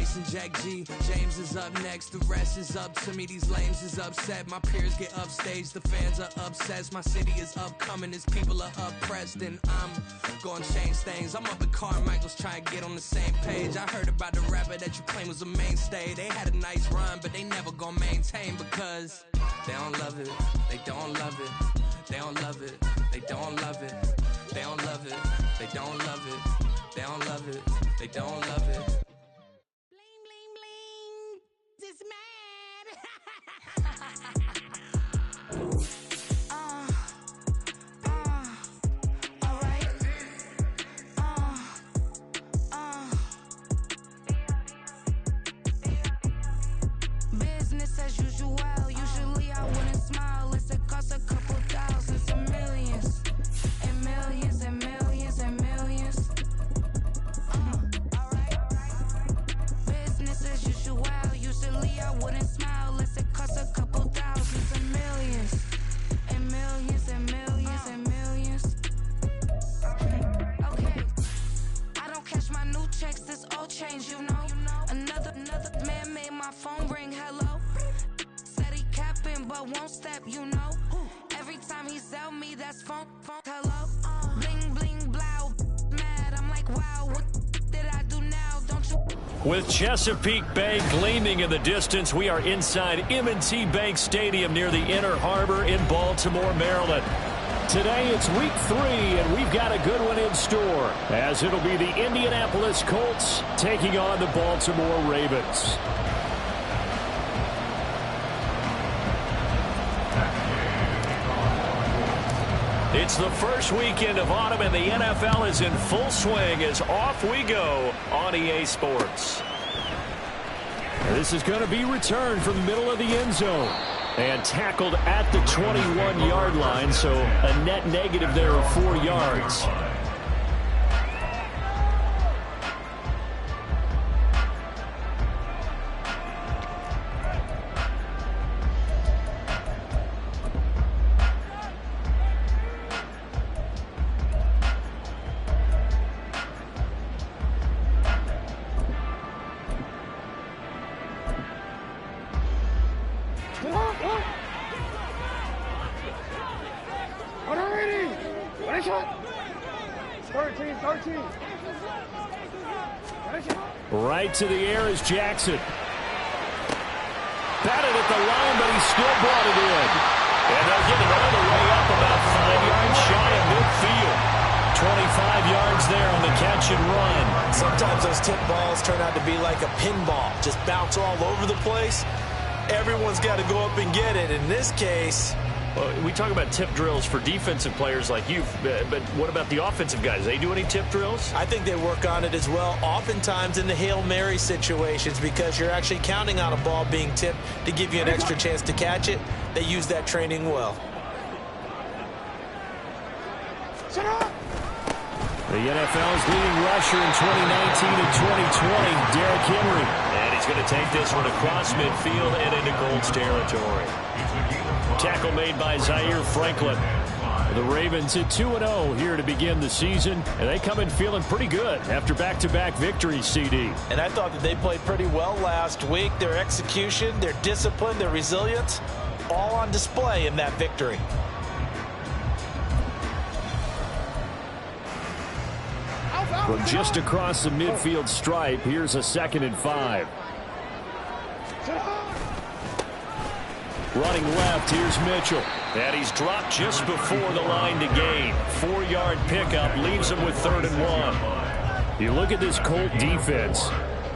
Jason, Jack G, James is up next. The rest is up to me. These lames is upset. My peers get upstaged. The fans are obsessed. My city is upcoming. His people are oppressed. And I'm gonna change things. I'm up at Carmichael's trying to get on the same page. I heard about the rapper that you claim was a mainstay. They had a nice run, but they never gonna maintain because they don't love it. They don't love it. They don't love it. They don't love it. They don't love it. They don't love it. They don't love it. They don't love it. Bling, bling, bling. This mad. All right. Business as usual. Usually I wouldn't smile. It's it costs a couple thousands and millions. And millions and millions and millions. Business as usual. Usually I wouldn't smile unless it costs a couple thousands and millions. And millions and millions and millions. Okay. I don't cash my new checks, this old change, you know. Another man made my phone ring, hello. Said he capping but won't step, you know. Every time he sell me, that's phone, hello. Bling, bling, blow, mad. I'm like, wow, what did I do now? Don't you? With Chesapeake Bay gleaming in the distance, we are inside M&T Bank Stadium near the Inner Harbor in Baltimore, Maryland. Today it's week 3, and we've got a good one in store, as it'll be the Indianapolis Colts taking on the Baltimore Ravens. It's the first weekend of autumn, and the NFL is in full swing as off we go on EA Sports. This is going to be returned from the middle of the end zone and tackled at the 21-yard line, so a net negative there of 4 yards. Right to the air is Jackson. Batted at the line, but he still brought it in. And they'll get it all the way up about 5 yards shy of midfield. 25 yards there on the catch and run. Sometimes those tip balls turn out to be like a pinball. Just bounce all over the place. Everyone's got to go up and get it. In this case... Well, we talk about tip drills for defensive players like you, but what about the offensive guys? They do any tip drills? I think they work on it as well, oftentimes in the Hail Mary situations, because you're actually counting on a ball being tipped to give you an extra chance to catch it. They use that training well. The NFL's leading rusher in 2019 and 2020, Derrick Henry. And he's going to take this one across midfield and into Colts territory. Tackle made by Zaire Franklin. The Ravens at 2-0 here to begin the season, and they come in feeling pretty good after back-to-back victories, CD. And I thought that they played pretty well last week. Their execution, their discipline, their resilience, all on display in that victory. From just across the midfield stripe, here's a 2nd and 5. Running left, here's Mitchell. And he's dropped just before the line to gain. 4-yard pickup leaves him with 3rd and 1. You look at this Colt defense.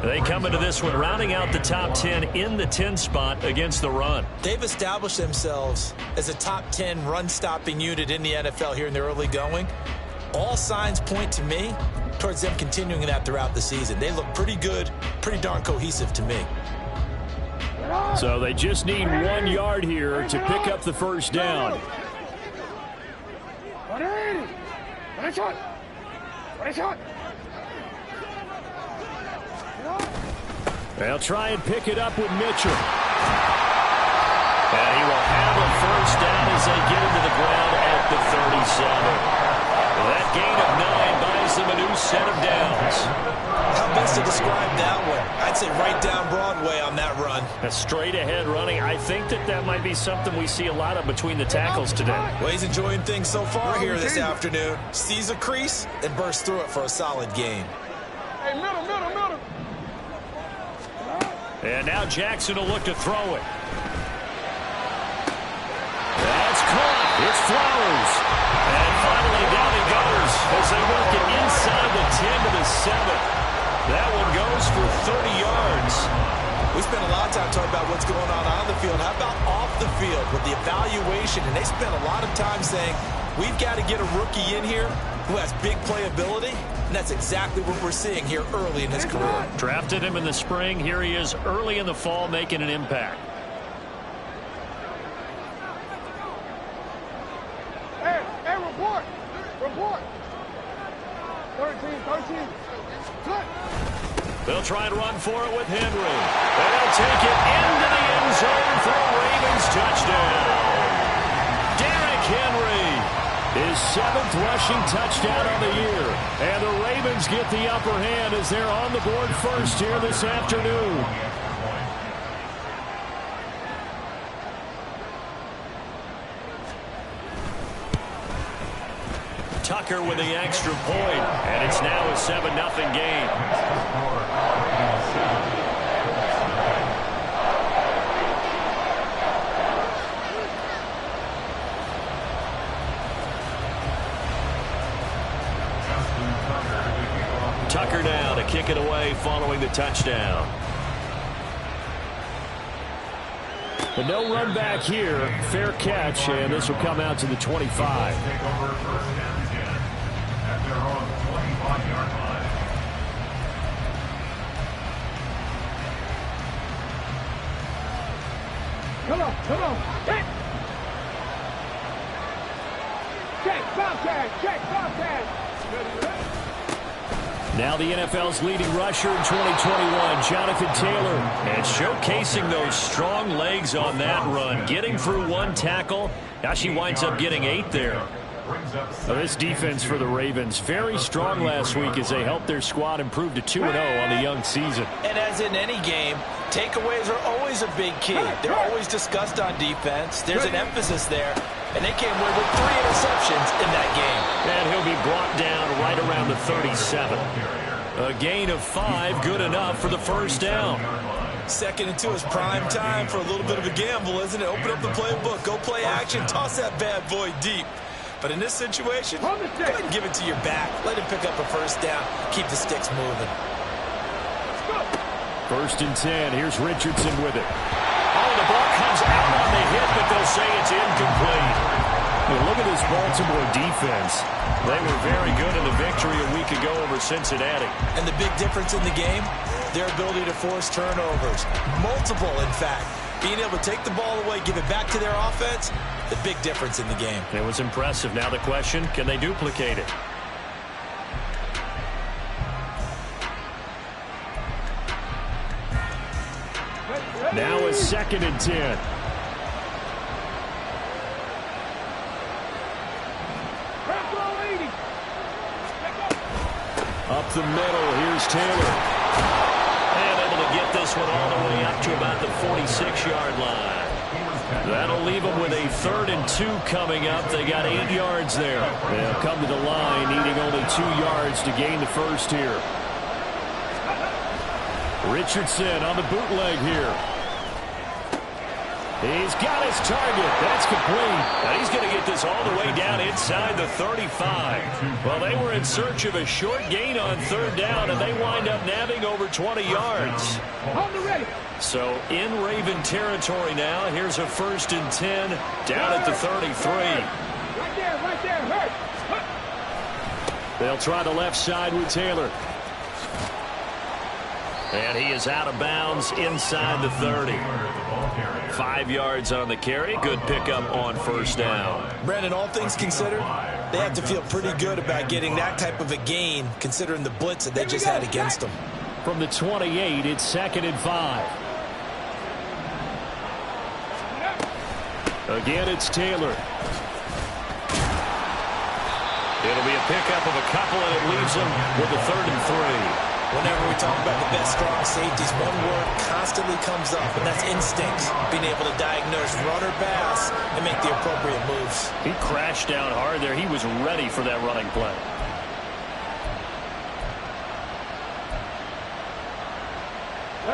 They come into this one rounding out the top 10 in the 10 spot against the run. They've established themselves as a top 10 run-stopping unit in the NFL here in the early going. All signs point to me towards them continuing that throughout the season. They look pretty good, pretty darn cohesive to me. So they just need 1 yard here to pick up the first down. They'll try and pick it up with Mitchell. And he will have a first down as they get into the ground at the 37. That gain of 9 buys them a new set of downs. How best to describe that one? I I'd say right down Broadway on that run. A straight ahead running. I think that might be something we see a lot of between the tackles today. Well, he's enjoying things so far here this afternoon. Sees a crease and bursts through it for a solid gain. Hey, middle. And now Jackson will look to throw it. That's caught. It's Flowers. And finally down he goes as they work it inside the 10 to the 7. That one goes for 30 yards. We spent a lot of time talking about what's going on the field. How about off the field with the evaluation? And they spent a lot of time saying, we've got to get a rookie in here who has big playability. And that's exactly what we're seeing here early in his career. Drafted him in the spring. Here he is early in the fall making an impact. Hey, report. 13. Good. They'll try and run for it with Henry. And they'll take it into the end zone for a Ravens touchdown. Derrick Henry, his 7th rushing touchdown of the year. And the Ravens get the upper hand as they're on the board first here this afternoon. Tucker with the extra point, and it's now a 7-0 game. Tucker now to kick it away following the touchdown. But no run back here. Fair catch, and this will come out to the 25. Come on. Hit. Check, Bobcat. Now the NFL's leading rusher in 2021, Jonathan Taylor. And showcasing those strong legs on that run. Getting through one tackle. Now she winds up getting 8 there. Now this defense for the Ravens, very strong last week as they helped their squad improve to 2-0 on the young season. And as in any game, takeaways are always a big key. They're always discussed on defense. There's an emphasis there. And they came away with 3 interceptions in that game. And he'll be brought down right around the 37. A gain of 5, good enough for the first down. 2nd and 2 is prime time for a little bit of a gamble, isn't it? Open up the playbook, go play action, toss that bad boy deep. But in this situation, go ahead and give it to your back. Let him pick up a first down. Keep the sticks moving. 1st and 10. Here's Richardson with it. Oh, the ball comes out on the hit, but they'll say it's incomplete. Hey, look at this Baltimore defense. They were very good in the victory a week ago over Cincinnati. And the big difference in the game, their ability to force turnovers. Multiple, in fact. Being able to take the ball away, give it back to their offense, the big difference in the game. It was impressive. Now the question, can they duplicate it? Now it's 2nd and 10. Up the middle, here's Taylor. And able to get this one all the way up to about the 46-yard line. That'll leave them with a 3rd and 2 coming up. They got 8 yards there. They'll come to the line, needing only 2 yards to gain the first here. Richardson on the bootleg here. He's got his target. That's complete. And he's going to get this all the way down inside the 35. Well, they were in search of a short gain on 3rd down, and they wind up nabbing over 20 yards. So in Raven territory now. Here's a 1st and 10 down at the 33. Right there. Hurt. They'll try the left side with Taylor. And he is out of bounds inside the 30. 5 yards on the carry. Good pickup on 1st down. Brandon, all things considered, they have to feel pretty good about getting that type of a gain, considering the blitz that they just had against them. From the 28, it's 2nd and 5. Again, it's Taylor. It'll be a pickup of a couple, and it leaves them with a 3rd and 3. Whenever we talk about the best strong safeties, one word constantly comes up, and that's instincts. Being able to diagnose run or pass and make the appropriate moves. He crashed down hard there. He was ready for that running play.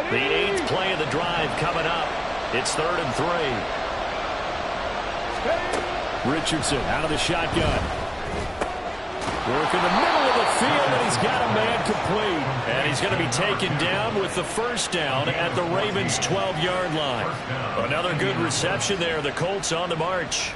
The 8th play of the drive coming up. It's 3rd and 3. Richardson out of the shotgun. Work in the middle of the field, and he's got a man complete. And he's going to be taken down with the first down at the Ravens' 12-yard line. Another good reception there. The Colts on the march.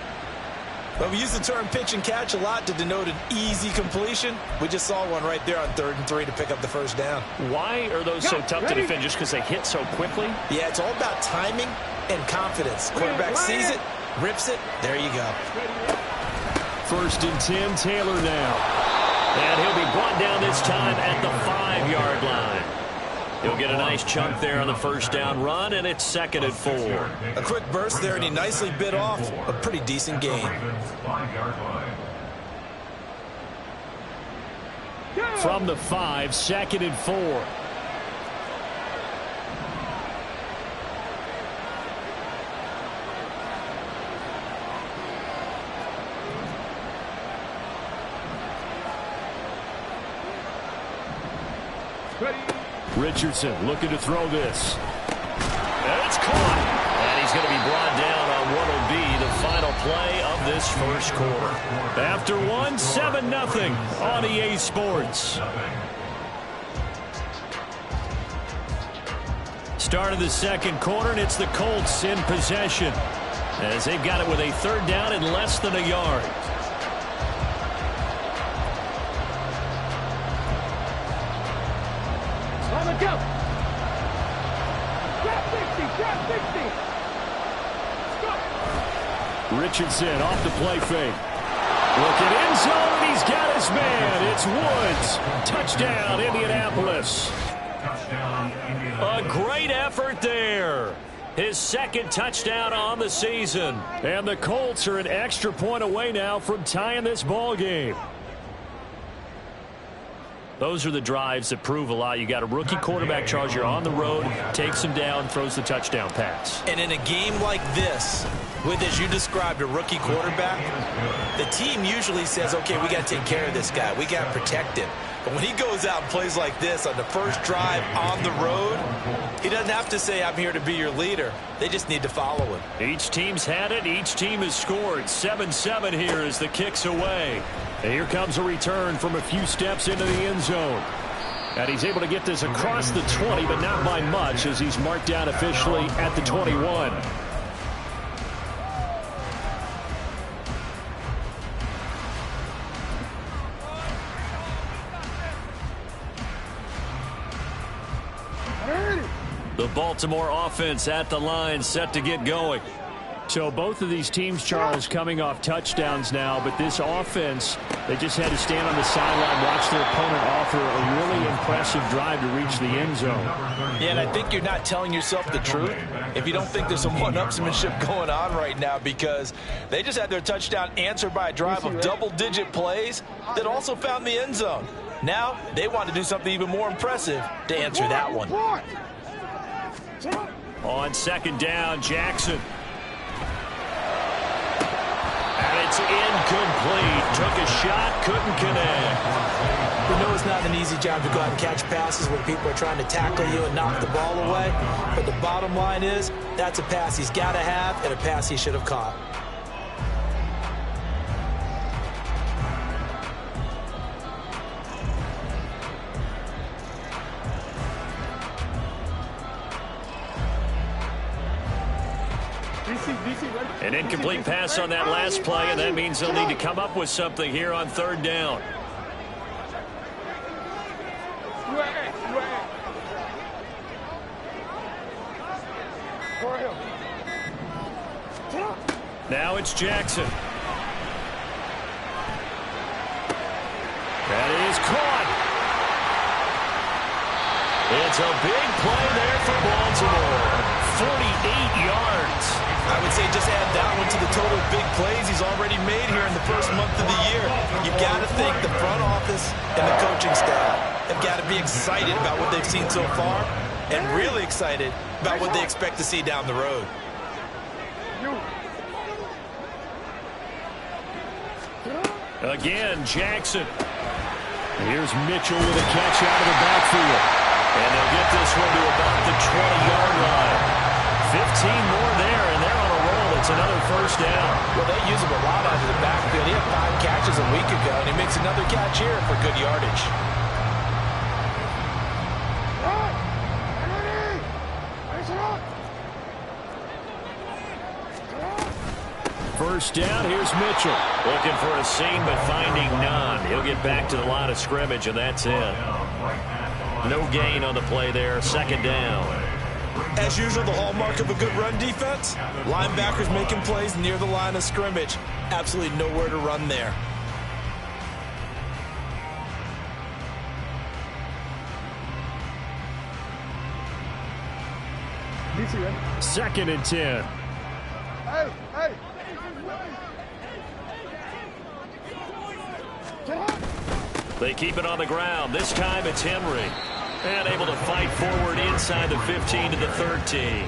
Well, we use the term pitch and catch a lot to denote an easy completion. We just saw one right there on 3rd and 3 to pick up the first down. Why are those so tough to defend? Just because they hit so quickly? Yeah, it's all about timing and confidence. Quarterback sees it, rips it, there you go. 1st and 10, Taylor now. And he'll be brought down this time at the 5-yard line. He'll get a nice chunk there on the first down run, and it's 2nd and 4. A quick burst there, and he nicely bit off a pretty decent gain. From the 5, 2nd and 4. Richardson looking to throw this. And it's caught. And he's going to be brought down on what will be the final play of this first quarter. After 7-0 on EA Sports. Start of the second quarter, and it's the Colts in possession, as they've got it with a 3rd down and less than a yard. Go. Trap 60, trap 60. Go. Richardson off the play fake. Looking end zone, and he's got his man. It's Woods. Touchdown, Indianapolis. A great effort there. His 2nd touchdown on the season. And the Colts are an extra point away now from tying this ball game. Those are the drives that prove a lot. You got a rookie quarterback charge. You're on the road, takes him down, throws the touchdown pass. And in a game like this, with, as you described, a rookie quarterback, the team usually says, okay, we got to take care of this guy. We got to protect him. But when he goes out and plays like this on the first drive on the road, he doesn't have to say, I'm here to be your leader. They just need to follow him. Each team's had it. Each team has scored. 7-7 here as the kick's away. And here comes a return from a few steps into the end zone. And he's able to get this across the 20, but not by much, as he's marked down officially at the 21. The Baltimore offense at the line, set to get going. So both of these teams, Charles, coming off touchdowns now, but this offense, they just had to stand on the sideline, watch their opponent offer a really impressive drive to reach the end zone. Yeah, and I think you're not telling yourself the truth if you don't think there's some one-upsmanship going on right now, because they just had their touchdown answered by a drive of double-digit plays that also found the end zone. Now they want to do something even more impressive to answer that one. On 2nd down, Jackson. And it's incomplete. Took a shot, couldn't connect. You know it's not an easy job to go out and catch passes when people are trying to tackle you and knock the ball away. But the bottom line is, that's a pass he's got to have and a pass he should have caught. An incomplete pass on that last play, and that means they'll need to come up with something here on 3rd down. Now it's Jackson. That is caught. It's a big play there for Baltimore. 48 yards. I would say just add that one to the total big plays he's already made here in the first month of the year. You've got to thank the front office and the coaching staff. have got to be excited about what they've seen so far and really excited about what they expect to see down the road. Again, Jackson. Here's Mitchell with a catch out of the backfield. And they'll get this one to about the 20-yard line. 15 more there, and they're on a roll. It's another first down. Well, they use him a lot out of the backfield. He had 5 catches a week ago, and he makes another catch here for good yardage. First down, here's Mitchell. Looking for a seam, but finding none. He'll get back to the line of scrimmage, and that's it. No gain on the play there. Second down. As usual, the hallmark of a good run defense, linebackers making plays near the line of scrimmage. Absolutely nowhere to run there. Second and 10. Hey! They keep it on the ground. This time it's Henry. And able to fight forward inside the 15 to the 13.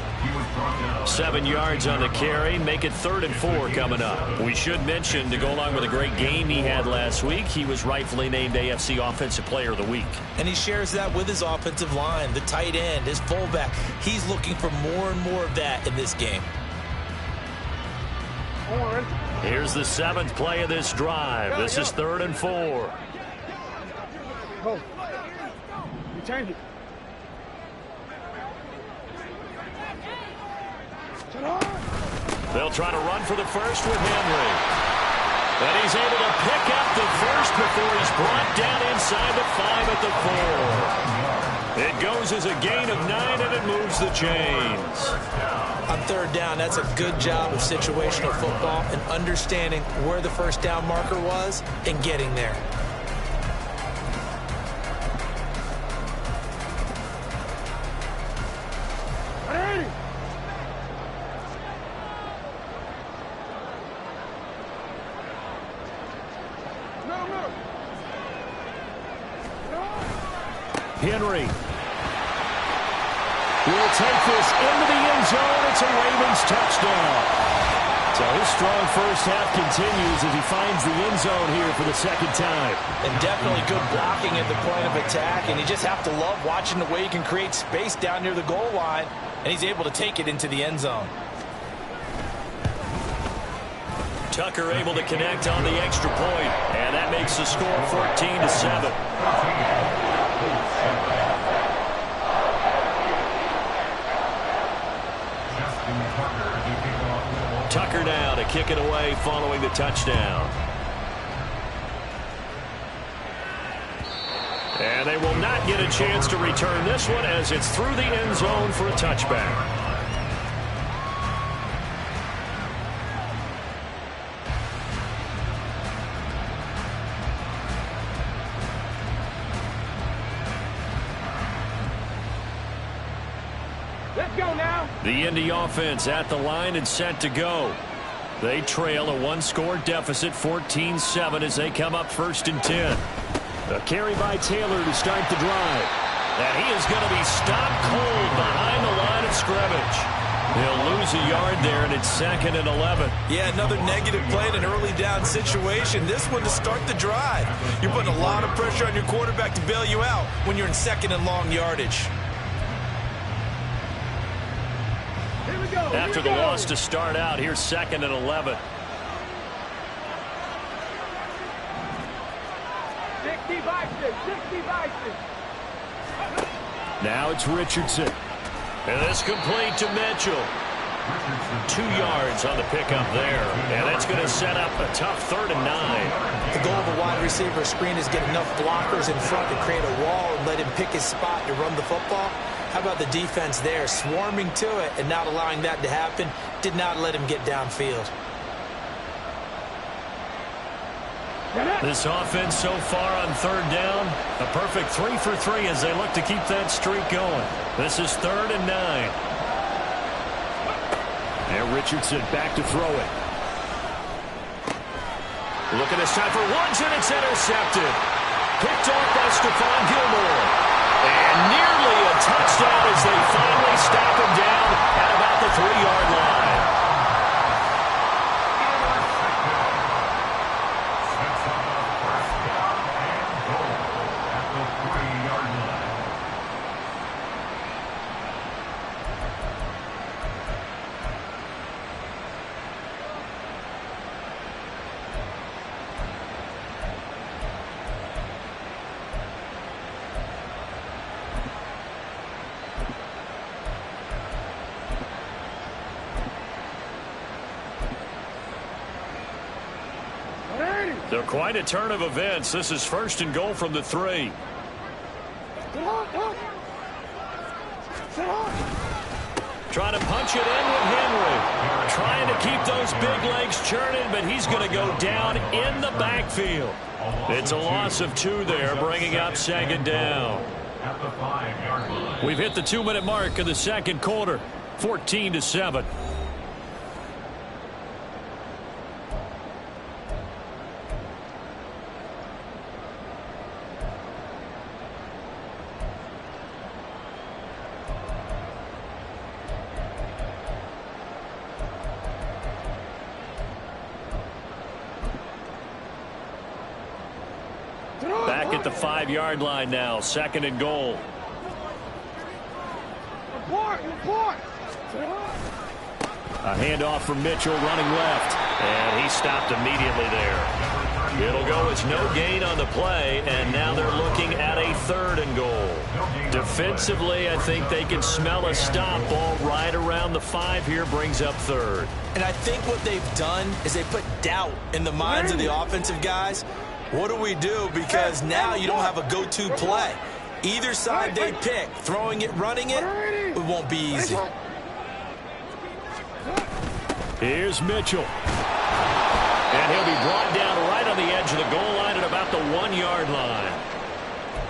7 yards on the carry. Make it 3rd and 4 coming up. We should mention, to go along with a great game he had last week, he was rightfully named AFC Offensive Player of the Week. And he shares that with his offensive line, the tight end, his fullback. He's looking for more and more of that in this game. Here's the 7th play of this drive. This is 3rd and 4. Go. You change it. They'll try to run for the first with Henry. And he's able to pick up the first before he's brought down inside the 5 at the 4. It goes as a gain of 9, and it moves the chains. On 3rd down, that's a good job of situational football and understanding where the first down marker was and getting there. Henry will take this into the end zone. It's a Ravens touchdown. So his strong first half continues as he finds the end zone here for the second time. And definitely good blocking at the point of attack. And you just have to love watching the way he can create space down near the goal line. And he's able to take it into the end zone. Tucker able to connect on the extra point. And that makes the score 14-7. Tucker now to kick it away following the touchdown. And they will not get a chance to return this one as it's through the end zone for a touchback. The Indy offense at the line and set to go. They trail a 1-score deficit, 14-7, as they come up 1st and 10. A carry by Taylor to start the drive. And he is going to be stopped cold behind the line of scrimmage. He'll lose a yard there, and it's 2nd and 11. Yeah, another negative play in an early down situation. This one to start the drive. You're putting a lot of pressure on your quarterback to bail you out when you're in 2nd and long yardage. After the loss to start out, here's 2nd and 11. 60 by 6. Now it's Richardson. And this complete to Mitchell. 2 yards on the pickup there. And that's going to set up a tough 3rd and 9. The goal of a wide receiver screen is get enough blockers in front to create a wall and let him pick his spot to run the football. How about the defense there, swarming to it and not allowing that to happen? Did not let him get downfield. This offense so far on 3rd down, a perfect 3 for 3 as they look to keep that streak going. This is 3rd and 9. And Richardson back to throw it. Looking this time for Woods, and it's intercepted. Picked off by Stephon Gilmore. And nearly a touchdown as they finally stop him down at about the 3-yard line. So quite a turn of events. This is 1st and goal from the 3. Trying to punch it in with Henry. Trying to keep those big legs churning, but he's going to go down in the backfield. It's a loss of 2 there, bringing up 2nd down. We've hit the 2-minute mark of the 2nd quarter, 14-7. Back at the 5-yard line now, 2nd and goal. A handoff from Mitchell running left, and he stopped immediately there. It'll go as no gain on the play, and now they're looking at a 3rd and goal. Defensively, I think they can smell a stop. Ball right around the 5 here, brings up 3rd. And I think what they've done is they put doubt in the minds of the offensive guys. What do we do? Because now you don't have a go-to play. Either side they pick, throwing it, running it, it won't be easy. Here's Mitchell. And he'll be brought down right on the edge of the goal line at about the 1-yard line.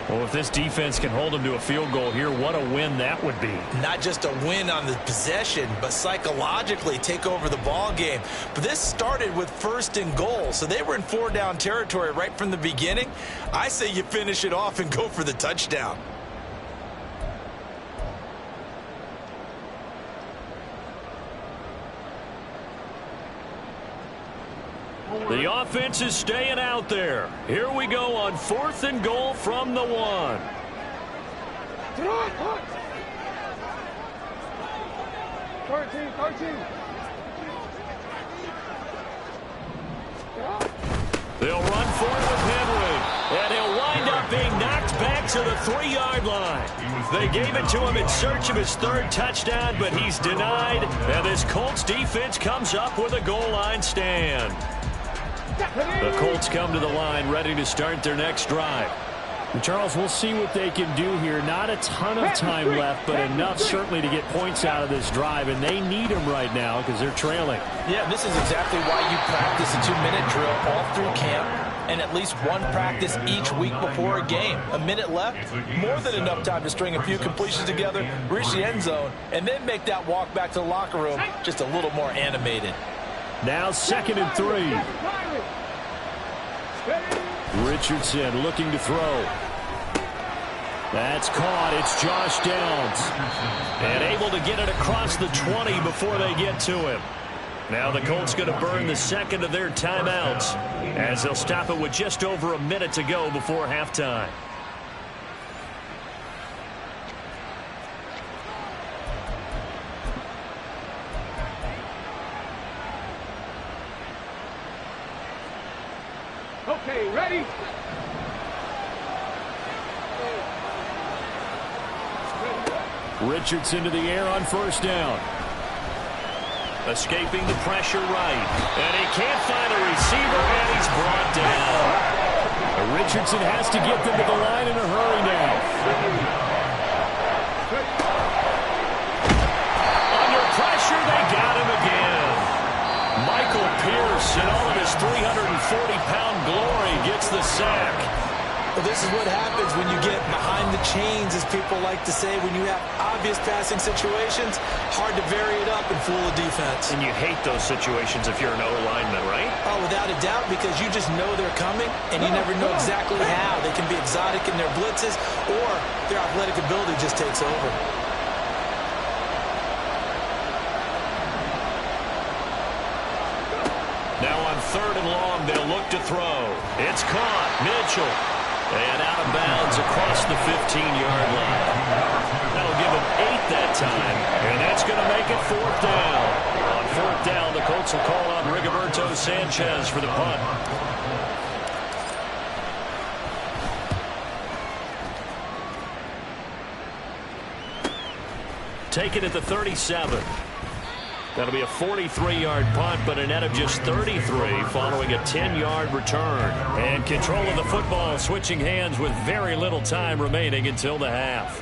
Well, if this defense can hold them to a field goal here, what a win that would be. Not just a win on the possession, but psychologically take over the ball game. But this started with 1st and goal, so they were in 4-down territory right from the beginning. I say you finish it off and go for the touchdown. The offense is staying out there. Here we go on 4th and goal from the 1. 13. They'll run for it with Henry, and he'll wind up being knocked back to the 3-yard line. They gave it to him in search of his 3rd touchdown, but he's denied, and this Colts defense comes up with a goal line stand. The Colts come to the line ready to start their next drive. And Charles, we'll see what they can do here. Not a ton of time left, but enough certainly to get points out of this drive, and they need them right now because they're trailing. Yeah, this is exactly why you practice a 2-minute drill all through camp and at least one practice each week before a game. A minute left, more than enough time to string a few completions together, reach the end zone, and then make that walk back to the locker room just a little more animated. Now 2nd and 3. Richardson looking to throw. That's caught. It's Josh Downs. And able to get it across the 20 before they get to him. Now the Colts going to burn the 2nd of their timeouts as they'll stop it with just over a minute to go before halftime. Okay, ready? Richardson to the air on 1st down. Escaping the pressure right. And he can't find a receiver, and he's brought down. Richardson has to get them to the line in a hurry now. Under pressure, they got him again. Michael Pierce, in all of his 340-pound glory, gets the sack. Well, this is what happens when you get behind the chains, as people like to say. When you have obvious passing situations, hard to vary it up and fool a defense. And you hate those situations if you're an O-lineman, right? Oh, without a doubt, because you just know they're coming, and you never know exactly how. They can be exotic in their blitzes, or their athletic ability just takes over. Now on 3rd and long, they'll look to throw. It's caught. Mitchell. And out of bounds across the 15-yard line. That'll give him 8 that time. And that's going to make it 4th down. On 4th down, the Colts will call on Rigoberto Sanchez for the punt. Take it at the 37. That'll be a 43-yard punt, but a net of just 33 following a 10-yard return. And control of the football switching hands with very little time remaining until the half.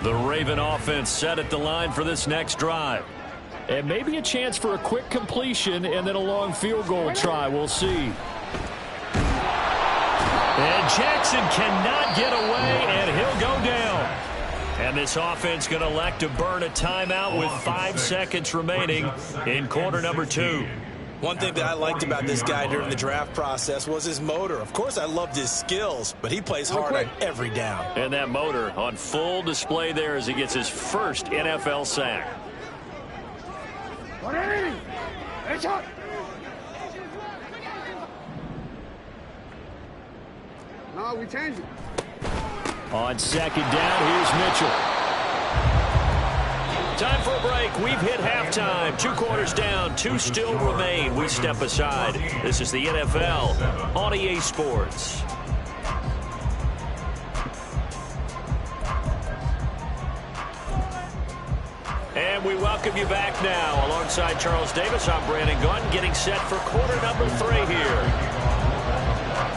The Raven offense set at the line for this next drive. And maybe a chance for a quick completion and then a long field goal try. We'll see. And Jackson cannot get away, and he'll go down. And this offense going to elect to burn a timeout with 5 seconds remaining in quarter number 2. One thing that I liked about this guy during the draft process was his motor. Of course, I loved his skills, but he plays hard on every down. And that motor on full display there as he gets his first NFL sack. No, we changed it. On 2nd down, here's Mitchell. Time for a break. We've hit halftime. 2 quarters down, 2 still remain. We step aside. This is the NFL on EA Sports. And we welcome you back now. Alongside Charles Davis, I'm Brandon Gunn, getting set for quarter number 3 here.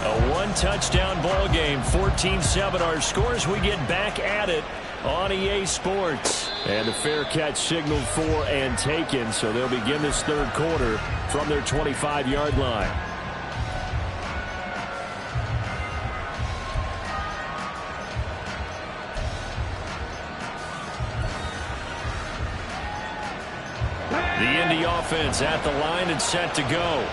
A 1-touchdown ball game, 14-7 our scores. We get back at it on EA Sports. And the fair catch signaled for and taken, so they'll begin this 3rd quarter from their 25-yard line. The Indy offense at the line and set to go.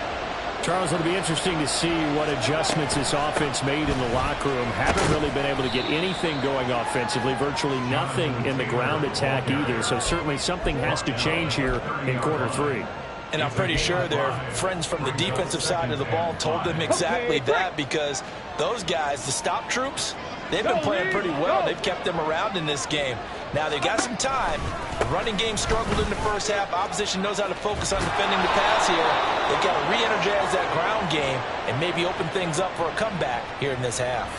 Charles, it'll be interesting to see what adjustments this offense made in the locker room. Haven't really been able to get anything going offensively, virtually nothing in the ground attack either. So certainly something has to change here in quarter 3. And I'm pretty sure their friends from the defensive side of the ball told them exactly that, because those guys, the stop troops, they've been playing pretty well. They've kept them around in this game. Now they've got some time. The running game struggled in the first half. Opposition knows how to focus on defending the pass here. They've got to re-energize that ground game and maybe open things up for a comeback here in this half.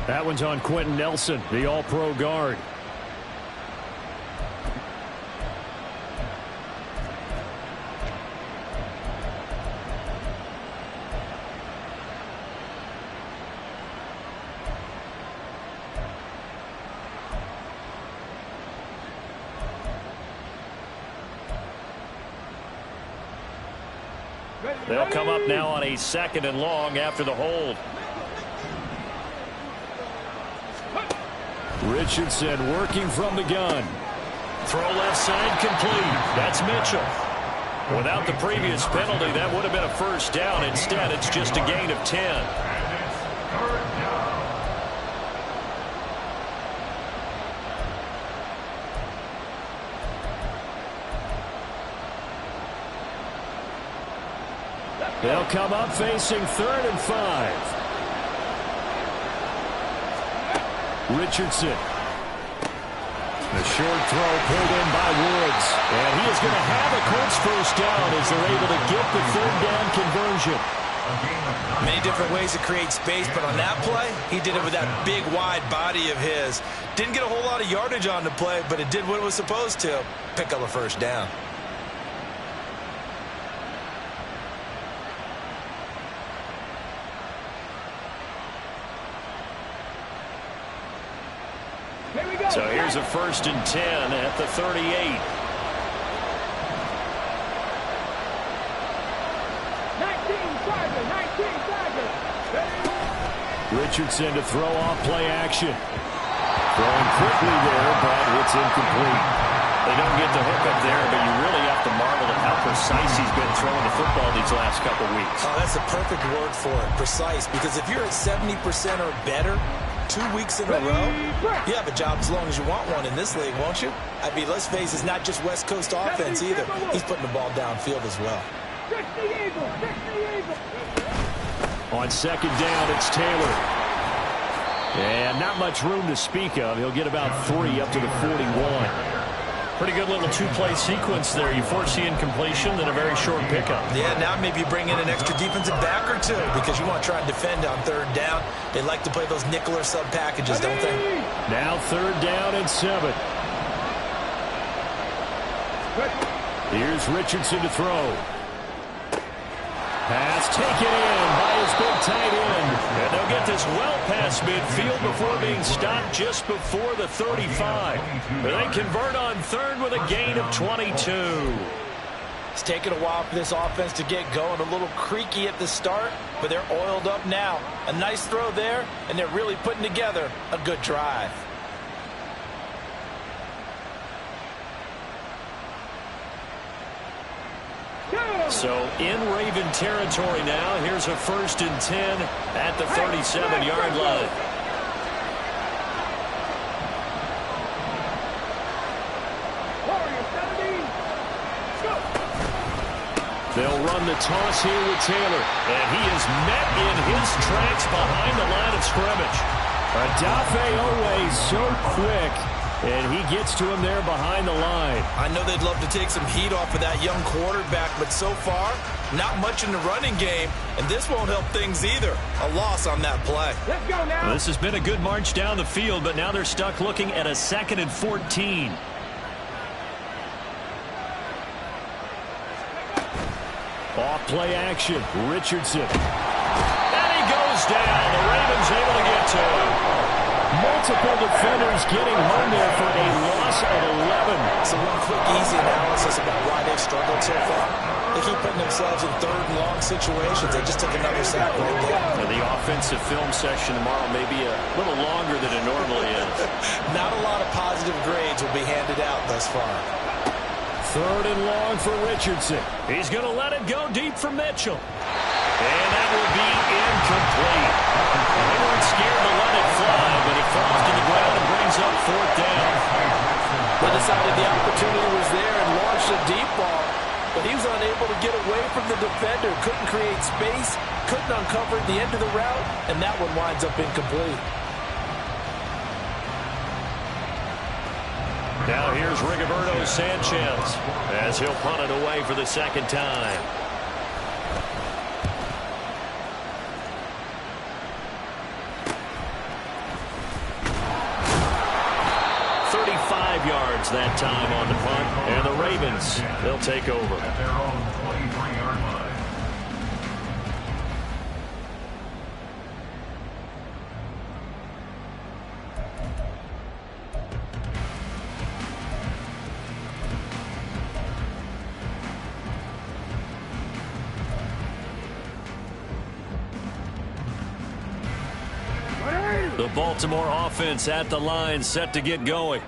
That one's on Quentin Nelson, the all-pro guard. They'll come up now on a 2nd and long after the hold. Richardson working from the gun. Throw left side complete. That's Mitchell. Without the previous penalty, that would have been a 1st down. Instead, it's just a gain of 10. They'll come up facing 3rd and 5. Richardson. The short throw pulled in by Woods. And he is going to have a Colts 1st down as they're able to get the 3rd down conversion. Many different ways to create space, but on that play, he did it with that big, wide body of his. Didn't get a whole lot of yardage on the play, but it did what it was supposed to. Pick up a 1st down. So here's a 1st and 10 at the 38. Richardson to throw off play action. Throwing quickly there, but it's incomplete. They don't get the hook up there, but you really have to marvel at how precise he's been throwing the football these last couple weeks. Oh, that's the perfect word for it, precise, because if you're at 70% or better 2 weeks in a row, you have a job as long as you want one in this league, won't you? I mean, let's face it, it's not just West Coast offense either. He's putting the ball downfield as well. On 2nd down, it's Taylor. And not much room to speak of. He'll get about 3 up to the 41. Pretty good little 2-play sequence there. You force the incompletion, then a very short pickup. Yeah, now maybe bring in an extra defensive back or two because you want to try and defend on 3rd down. They like to play those nickel or sub packages, don't they? Now 3rd down and 7. Here's Richardson to throw. Pass taken in by his big tight end. And they'll get this well past midfield before being stopped just before the 35. But they convert on 3rd with a gain of 22. It's taken a while for this offense to get going. A little creaky at the start, but they're oiled up now. A nice throw there, and they're really putting together a good drive. So in Raven territory now. Here's a 1st and 10 at the 37-yard line. They'll run the toss here with Taylor. And he is met in his tracks behind the line of scrimmage. Adafe Owe so quick. And he gets to him there behind the line. I know they'd love to take some heat off of that young quarterback, but so far, not much in the running game, and this won't help things either. A loss on that play. Let's go now. Well, this has been a good march down the field, but now they're stuck looking at a 2nd and 14. Off play action. Richardson. And he goes down. The Ravens able to get to him. Multiple defenders getting home there for a loss of 11. So one quick, easy analysis about why they've struggled so far. They keep putting themselves in 3rd and long situations. They just took another sack right there. The offensive film session tomorrow may be a little longer than it normally is. Not a lot of positive grades will be handed out thus far. 3rd and long for Richardson. He's going to let it go deep for Mitchell. And that will be incomplete. They weren't scared to let it fly, but it falls to the ground and brings up 4th down. They decided the opportunity was there and launched a deep ball, but he was unable to get away from the defender. Couldn't create space, couldn't uncover the end of the route, and that one winds up incomplete. Now here's Rigoberto Sanchez as he'll punt it away for the 2nd time. Yards that time on the punt, and the Ravens, they'll take over. At their own 23-yard line. The Baltimore offense at the line, set to get going.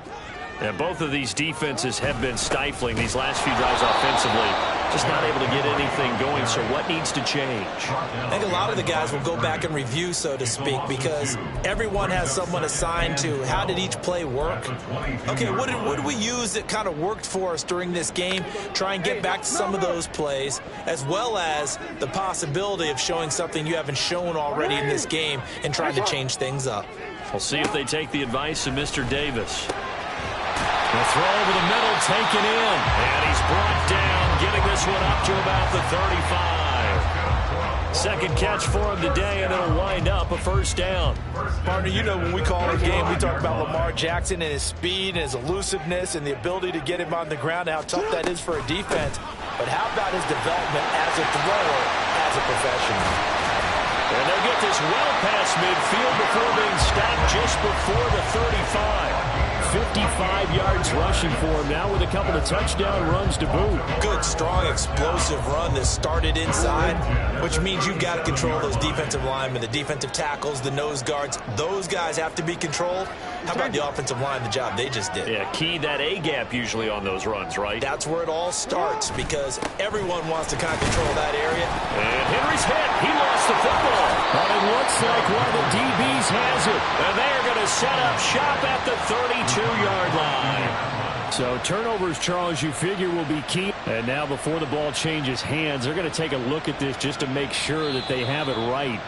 And both of these defenses have been stifling these last few drives offensively. Just not able to get anything going, so what needs to change? I think a lot of the guys will go back and review, so to speak, because everyone has someone assigned to how did each play work. Okay, what did we use that kind of worked for us during this game? Try and get back to some of those plays, as well as the possibility of showing something you haven't shown already in this game and trying to change things up. We'll see if they take the advice of Mr. Davis. The throw over the middle, taken in, and he's brought down, getting this one up to about the 35. Second catch for him today, and it'll wind up a 1st down. Partner, you know when we call a game, we talk about Lamar Jackson and his speed and his elusiveness and the ability to get him on the ground and how tough that is for a defense. But how about his development as a thrower, as a professional? And they'll get this well past midfield before being stopped just before the 35. 55 yards rushing for him now with a couple of touchdown runs to boot. Good, strong, explosive run that started inside, which means you've got to control those defensive linemen, the defensive tackles, the nose guards. Those guys have to be controlled. How about the offensive line, the job they just did? Yeah, key that A-gap usually on those runs, right? That's where it all starts because everyone wants to kind of control that area. And Henry's hit. He lost the football. But it looks like one of the DBs has it. And they're going to set up shop at the 32-yard line. So turnovers, Charles, you figure will be key. And now before the ball changes hands, they're going to take a look at this just to make sure that they have it right.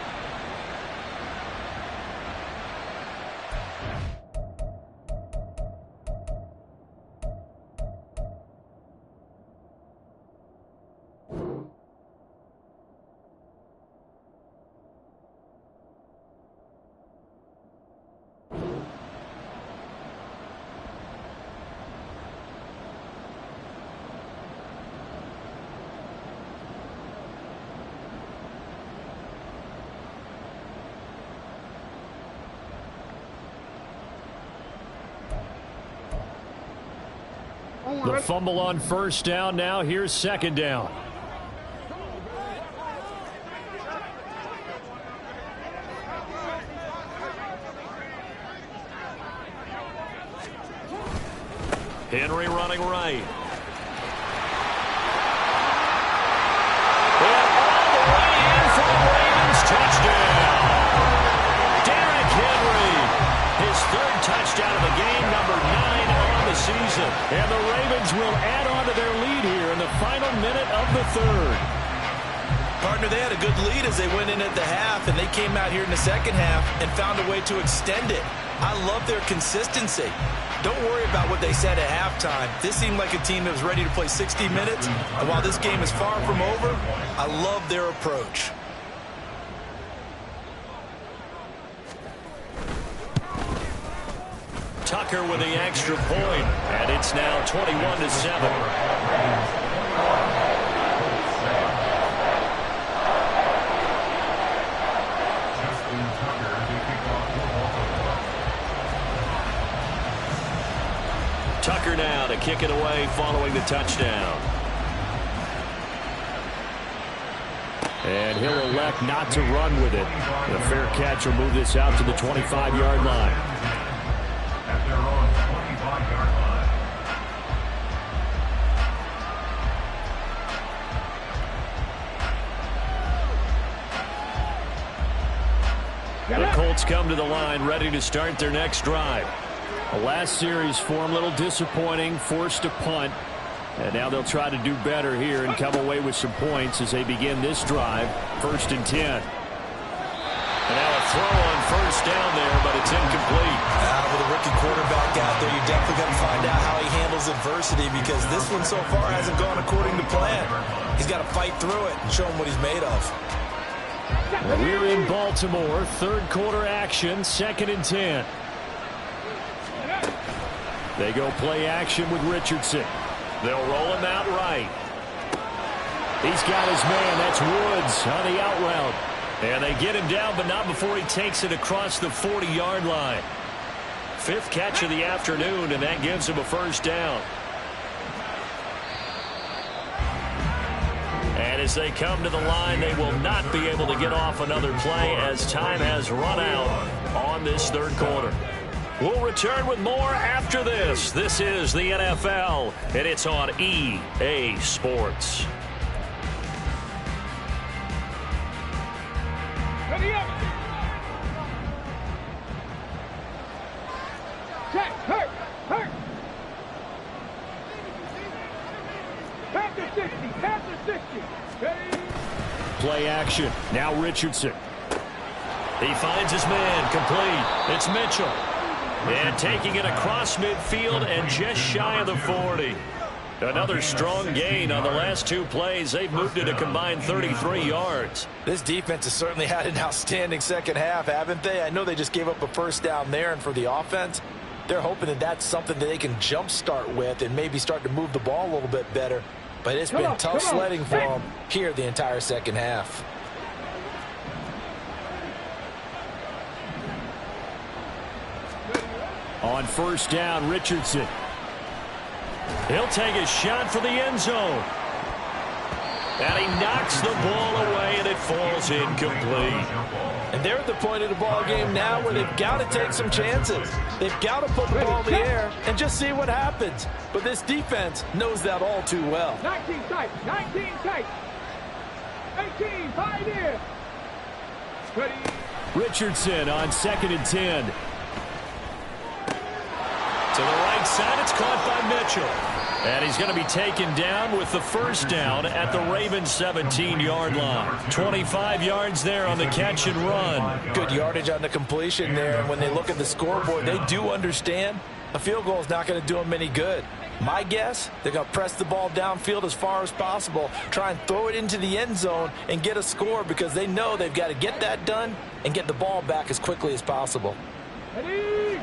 The fumble on first down. Now here's second down. Henry running right. And all the way in for the Ravens. Touchdown. Derrick Henry. His third touchdown of the game, number 9 on the season. And the Ravens will add on to their lead here in the final minute of the third. Partner, they had a good lead as they went in at the half, and they came out here in the second half and found a way to extend it. I love their consistency. Don't worry about what they said at halftime. This seemed like a team that was ready to play 60 minutes, and while this game is far from over, I love their approach. Tucker with the extra point, and it's now 21-7. Tucker now to kick it away following the touchdown. And he'll elect not to run with it. The fair catch will move this out to the 25-yard line. At their own 25-yard line. The Colts come to the line ready to start their next drive. The last series for him, a little disappointing, forced to punt. And now they'll try to do better here and come away with some points as they begin this drive. 1st and 10. And now a throw on first down there, but it's incomplete. With a rookie quarterback out there, you definitely got to find out how he handles adversity because this one so far hasn't gone according to plan. He's got to fight through it and show him what he's made of. Well, we're in Baltimore. Third quarter action, 2nd and 10. They go play action with Richardson. They'll roll him out right. He's got his man. That's Woods on the out route. And they get him down, but not before he takes it across the 40-yard line. 5th catch of the afternoon, and that gives him a first down. And as they come to the line, they will not be able to get off another play as time has run out on this third quarter. We'll return with more after this. This is the NFL, and it's on EA Sports. Ready up. Check. Hurt. Panther 60. Ready. Play action. Now Richardson. He finds his man complete. It's Mitchell. And taking it across midfield and just shy of the 40. Another strong gain on the last 2 plays. They've moved it a combined 33 yards. This defense has certainly had an outstanding second half, haven't they? I know they just gave up a first down there, and for the offense, they're hoping that that's something that they can jumpstart with and maybe start to move the ball a little bit better. But it's been tough sledding for them here the entire second half. On first down, Richardson. He'll take a shot for the end zone. And he knocks the ball away, and it falls incomplete. And they're at the point of the ball game now where they've got to take some chances. They've got to put the ball in the air and just see what happens. But this defense knows that all too well. 19 tight, 19 tight. 18, 5 in. Ready. Richardson on 2nd and 10. To the right side, it's caught by Mitchell. And he's going to be taken down with the first down at the Ravens' 17-yard line. 25 yards there on the catch and run. Good yardage on the completion there. And when they look at the scoreboard, they do understand a field goal is not going to do them any good. My guess, they're going to press the ball downfield as far as possible, try and throw it into the end zone and get a score because they know they've got to get that done and get the ball back as quickly as possible.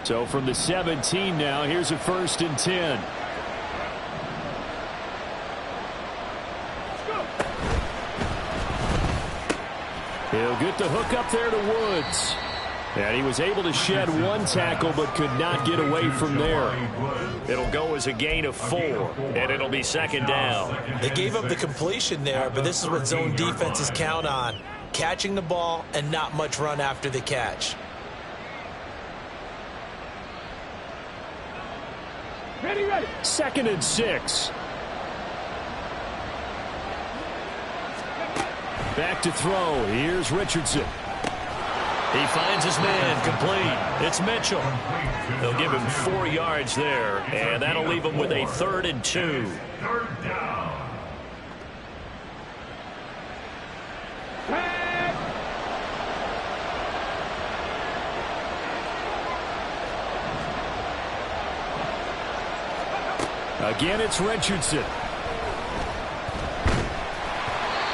So from the 17 now, here's a 1st and 10. He'll get the hook up there to Woods. And he was able to shed one tackle but could not get away from there. It'll go as a gain of 4, and it'll be 2nd down. They gave up the completion there, but this is what zone defenses count on. Catching the ball and not much run after the catch. Ready, ready. 2nd and 6. Back to throw. Here's Richardson. He finds his man complete. It's Mitchell. They'll give him 4 yards there, and that'll leave him with a 3rd and 2. Third down. Again, it's Richardson.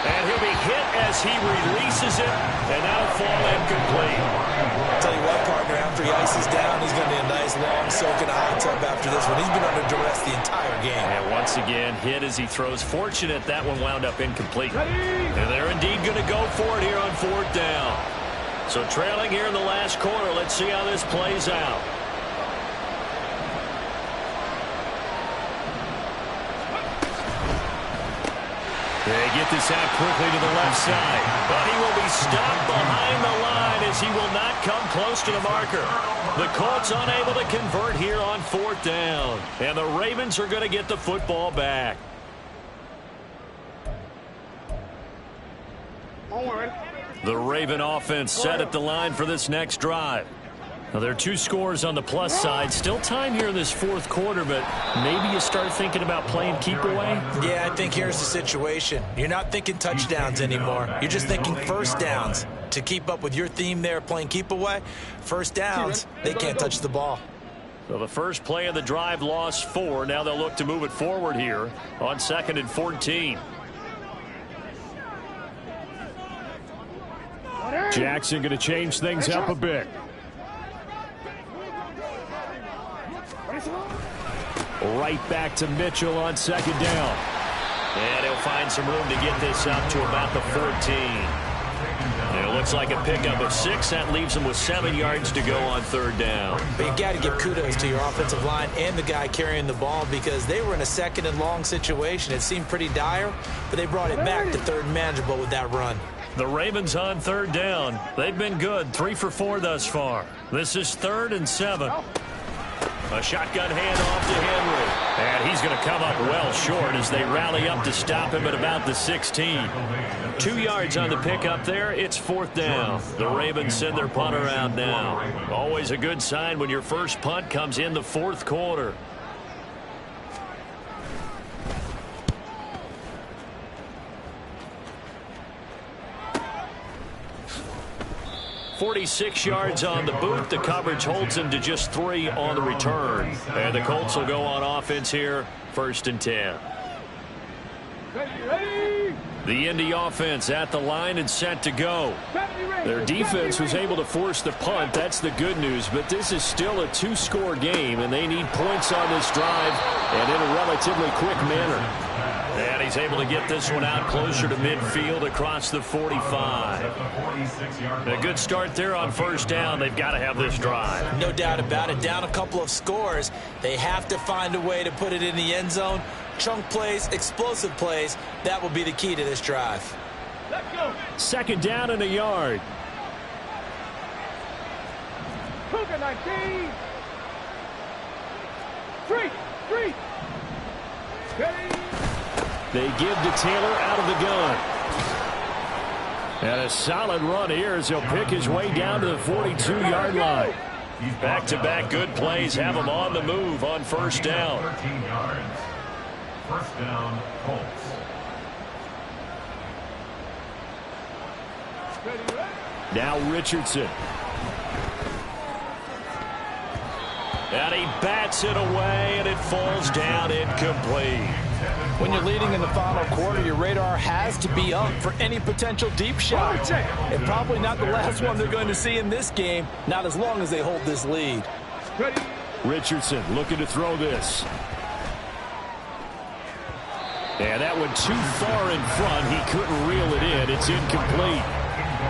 And he'll be hit as he releases it, and that'll fall incomplete. I'll tell you what, partner, after he ices down, he's going to be a nice long soak in a hot tub after this one. He's been under duress the entire game. And once again, hit as he throws. Fortunate that one wound up incomplete. And they're indeed going to go for it here on 4th down. So trailing here in the last quarter, let's see how this plays out. They get this out quickly to the left side. But he will be stopped behind the line as he will not come close to the marker. The Colts unable to convert here on 4th down. And the Ravens are going to get the football back. The Raven offense set at the line for this next drive. Now, there are 2 scores on the plus side. Still time here in this 4th quarter, but maybe you start thinking about playing keep away? Yeah, I think here's the situation. You're not thinking touchdowns anymore. You're just thinking first downs. To keep up with your theme there, playing keep away, first downs, they can't touch the ball. So the first play of the drive lost 4. Now they'll look to move it forward here on 2nd and 14. Jackson going to change things up a bit. Right back to Mitchell on 2nd down. And he'll find some room to get this up to about the 14. And it looks like a pickup of 6. That leaves him with 7 yards to go on 3rd down. But you've got to give kudos to your offensive line and the guy carrying the ball because they were in a 2nd and long situation. It seemed pretty dire, but they brought it back to 3rd and manageable with that run. The Ravens on 3rd down. They've been good, 3 for 4 thus far. This is 3rd and 7. A shotgun handoff to Henry. And he's going to come up well short as they rally up to stop him at about the 16. 2 yards on the pickup there. It's 4th down. The Ravens send their punter out now. Always a good sign when your first punt comes in the 4th quarter. 46 yards on the boot. The coverage holds him to just 3 on the return. And the Colts will go on offense here, 1st and 10. The Indy offense at the line and set to go. Their defense was able to force the punt. That's the good news. But this is still a 2-score game, and they need points on this drive and in a relatively quick manner. And he's able to get this one out closer to midfield across the 45. A good start there on first down. They've got to have this drive. No doubt about it. Down a couple of scores. They have to find a way to put it in the end zone. Chunk plays, explosive plays. That will be the key to this drive. Let's go. Second down and a yard. Cougar 19. Street. They give to Taylor out of the gun. And a solid run here as he'll pick his way down to the 42-yard line. Back-to-back good plays have him on the move on first down. 13 yards. First down, Colts. Now Richardson. And he bats it away, and it falls down incomplete. When you're leading in the final quarter, your radar has to be up for any potential deep shot. And probably not the last one they're going to see in this game, not as long as they hold this lead. Richardson looking to throw this. And that one too far in front. He couldn't reel it in. It's incomplete.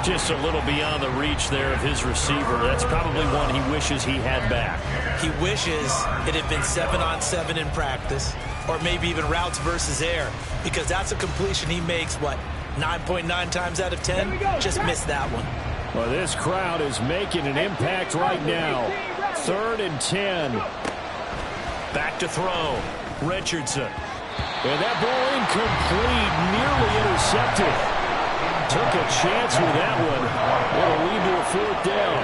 Just a little beyond the reach there of his receiver. That's probably one he wishes he had back. He wishes it had been 7-on-7 in practice, or maybe even routes versus air, because that's a completion he makes, 9.9 times out of 10? Just missed that one. Well, this crowd is making an impact right now. 3rd and 10. Back to throw. Richardson. And that ball incomplete, nearly intercepted. Took a chance with that one. It'll lead to a 4th down.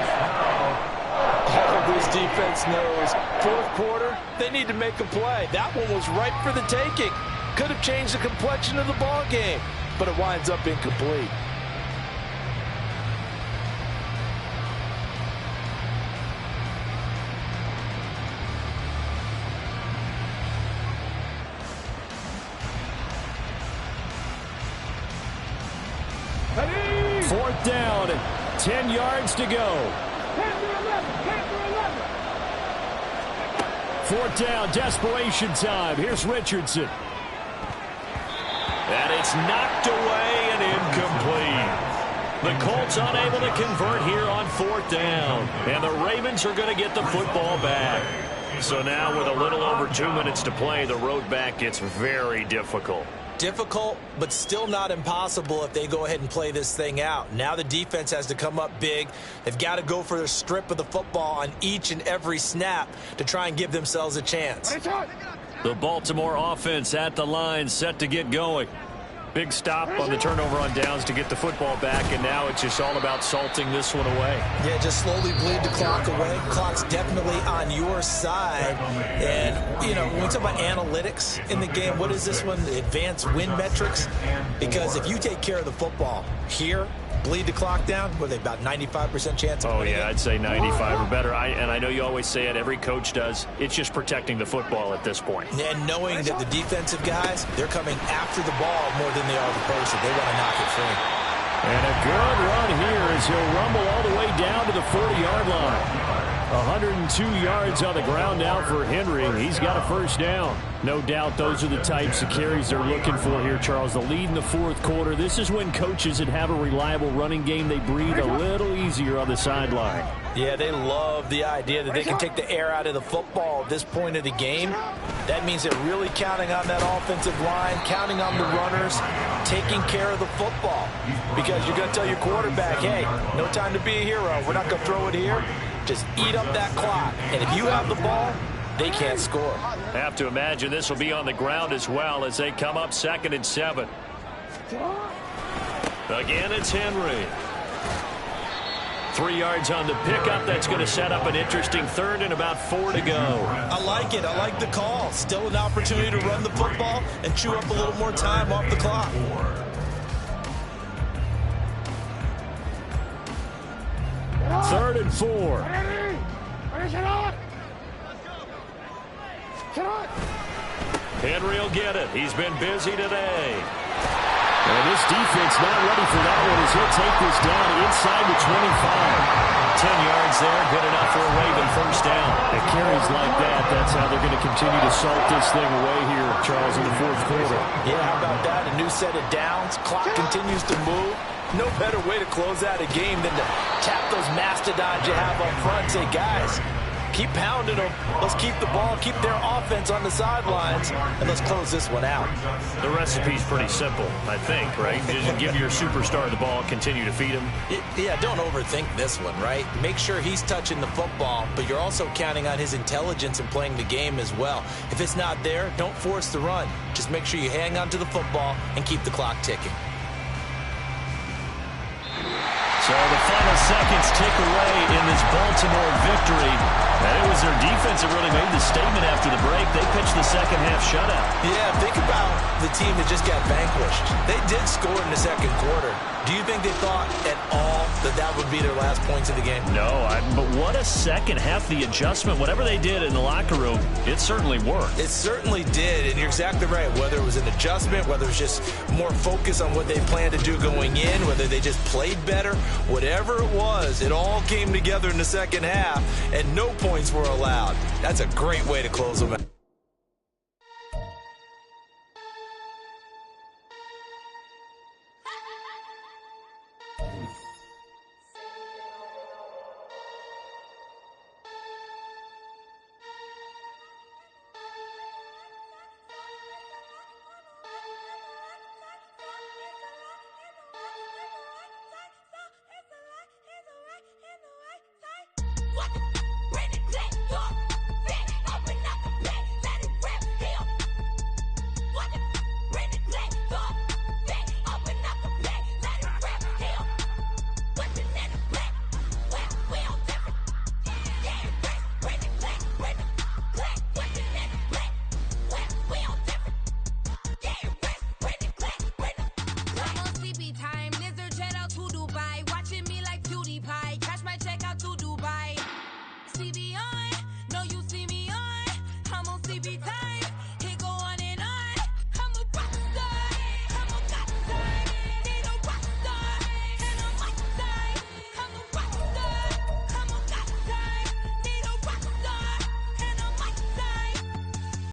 All of this defense knows, 4th quarter, they need to make a play. That one was ripe for the taking. Could have changed the complexion of the ball game, but it winds up incomplete. Fourth down, 10 yards to go. 4th down, desperation time. Here's Richardson. And it's knocked away and incomplete. The Colts unable to convert here on 4th down. And the Ravens are going to get the football back. So now with a little over 2 minutes to play, the road back gets very difficult. Difficult, but still not impossible if they go ahead and play this thing out. Now the defense has to come up big. They've got to go for the strip of the football on each and every snap to try and give themselves a chance. The Baltimore offense at the line, set to get going. Big stop on the turnover on downs to get the football back, and now it's just all about salting this one away. Yeah, just slowly bleed the clock away. Clock's definitely on your side. And, you know, when we talk about analytics in the game, what is this one? Advanced win metrics? Because if you take care of the football here, bleed the clock down, what are they, about 95% chance of winning? Oh, yeah, I'd say 95 or better. And I know you always say it, every coach does. It's just protecting the football at this point. And knowing that the defensive guys, they're coming after the ball more than they are the person. They want to knock it free. And a good run here as he'll rumble all the way down to the 40-yard line. 102 yards on the ground now for Henry. He's got a first down. No doubt those are the types of carries they're looking for here, Charles. The lead in the 4th quarter. This is when coaches that have a reliable running game, they breathe a little easier on the sideline. Yeah, they love the idea that they can take the air out of the football at this point of the game. That means they're really counting on that offensive line, counting on the runners, taking care of the football. Because you're going to tell your quarterback, hey, no time to be a hero. We're not going to throw it here. Just eat up that clock. And if you have the ball, they can't score. Have to imagine this will be on the ground as well as they come up 2nd and 7. Again, it's Henry. 3 yards on the pickup. That's going to set up an interesting 3rd and about 4 to go. I like it. I like the call. Still an opportunity to run the football and chew up a little more time off the clock. 3rd and 4. Henry will get it. He's been busy today. And this defense not ready for that one as he'll take this down inside the 25. 10 yards there, good enough for a Raven first down. It carries like that. That's how they're going to continue to salt this thing away here, Charles, in the fourth quarter. Yeah, how about that? A new set of downs. Clock continues to move. No better way to close out a game than to tap those mastodons you have up front. Say, guys, keep pounding them. Let's keep the ball, keep their offense on the sidelines, and let's close this one out. The recipe's pretty simple, I think, right? Just give your superstar the ball, continue to feed him. Yeah, don't overthink this one, right? Make sure he's touching the football, but you're also counting on his intelligence in playing the game as well. If it's not there, don't force the run. Just make sure you hang on to the football and keep the clock ticking. So the final seconds tick away in this Baltimore victory. And it was their defense that really made the statement after the break. They pitched the second half shutout. Yeah, think about the team that just got vanquished. They did score in the second quarter. Do you think they thought at all that that would be their last points of the game? No, but what a second half. The adjustment, whatever they did in the locker room, it certainly worked. It certainly did, and you're exactly right. Whether it was an adjustment, whether it was just more focus on what they planned to do going in, whether they just played better, whatever it was, it all came together in the second half, and no points were allowed. That's a great way to close them out. CB on, no you see me on, I'm on CB time.